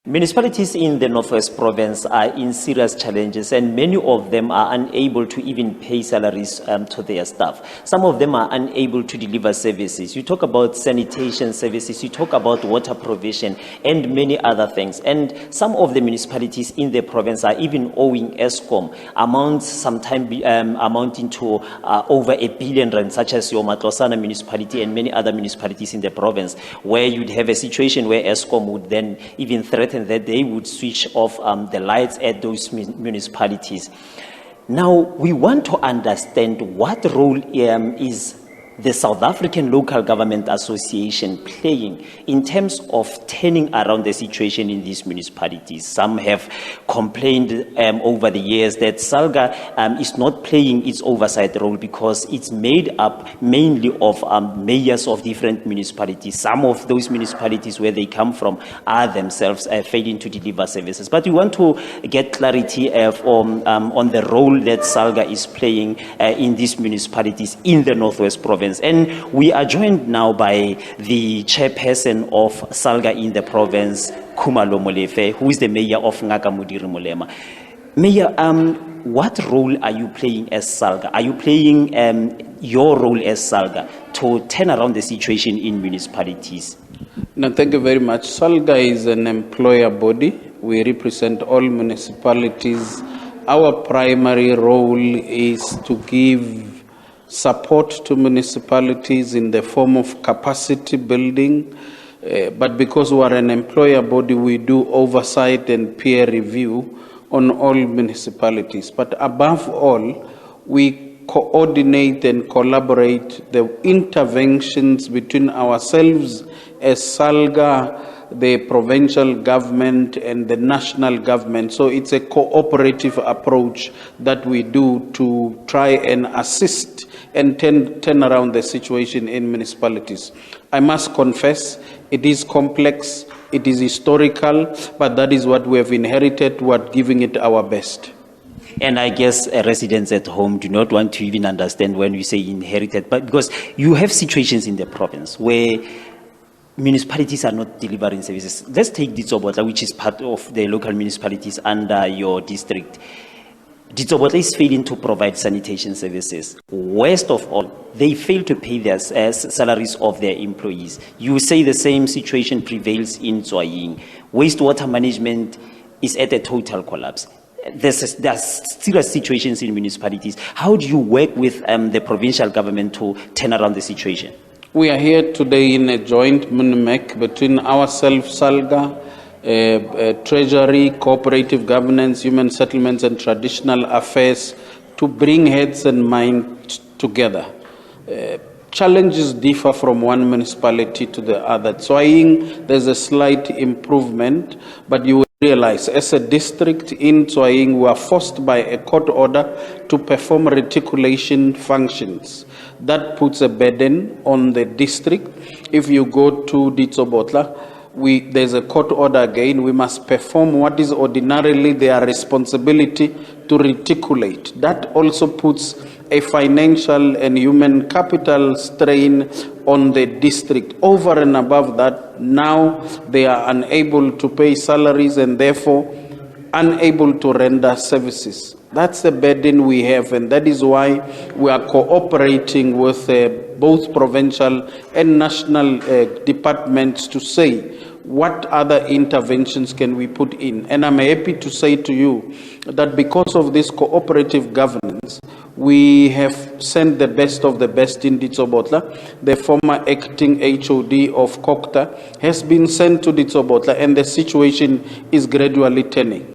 Municipalities in the Northwest Province are in serious challenges, and many of them are unable to even pay salaries to their staff. Some of them are unable to deliver services. You talk about sanitation services, you talk about water provision, and many other things. And some of the municipalities in the province are even owing ESCOM amounts sometimes amounting to over R1 billion, such as your Matlosana municipality and many other municipalities in the province, where you'd have a situation where ESCOM would then even threaten that they would switch off the lights at those municipalities. Now, we want to understand what role is the South African Local Government Association playing in terms of turning around the situation in these municipalities. Some have complained over the years that SALGA is not playing its oversight role because it's made up mainly of mayors of different municipalities. Some of those municipalities where they come from are themselves failing to deliver services. But we want to get clarity on the role that SALGA is playing in these municipalities in the Northwest Province. And we are joined now by the chairperson of SALGA in the province, Khumalo Molefe, who is the mayor of Ngakamudiri Mulema. Mayor, what role are you playing as SALGA? Are you playing your role as SALGA to turn around the situation in municipalities? No, thank you very much. SALGA is an employer body. We represent all municipalities. Our primary role is to give support to municipalities in the form of capacity building, but because we are an employer body, we do oversight and peer review on all municipalities. But above all, we coordinate and collaborate the interventions between ourselves as SALGA, the provincial government and the national government. So it's a cooperative approach that we do to try and assist and turn around the situation in municipalities. I must confess, it is complex, it is historical, but that is what we have inherited. We are giving it our best. And I guess residents at home do not want to even understand when we say inherited, but because you have situations in the province where municipalities are not delivering services. Let's take Ditsobotla, which is part of the local municipalities under your district. Ditsobotla is failing to provide sanitation services. Worst of all, they fail to pay their salaries of their employees. You say the same situation prevails in Tswaying. Wastewater management is at a total collapse. There's serious situations in municipalities. How do you work with the provincial government to turn around the situation? We are here today in a joint MUNMEC between ourselves, SALGA, Treasury, Cooperative Governance, Human Settlements and Traditional Affairs to bring heads and minds together. Challenges differ from one municipality to the other. Tswaying, there's a slight improvement, but you will realize as a district in Tswaying, we are forced by a court order to perform reticulation functions. That puts a burden on the district. If you go to Ditsobotla, there's a court order again. We must perform what is ordinarily their responsibility to reticulate. That also puts a financial and human capital strain on the district. Over and above that, now they are unable to pay salaries and therefore unable to render services. That's the burden we have, and that is why we are cooperating with both provincial and national departments to say what other interventions can we put in. And I'm happy to say to you that because of this cooperative governance, we have sent the best of the best in Ditsobotla. The former acting HOD of Kokta has been sent to Ditsobotla, and the situation is gradually turning.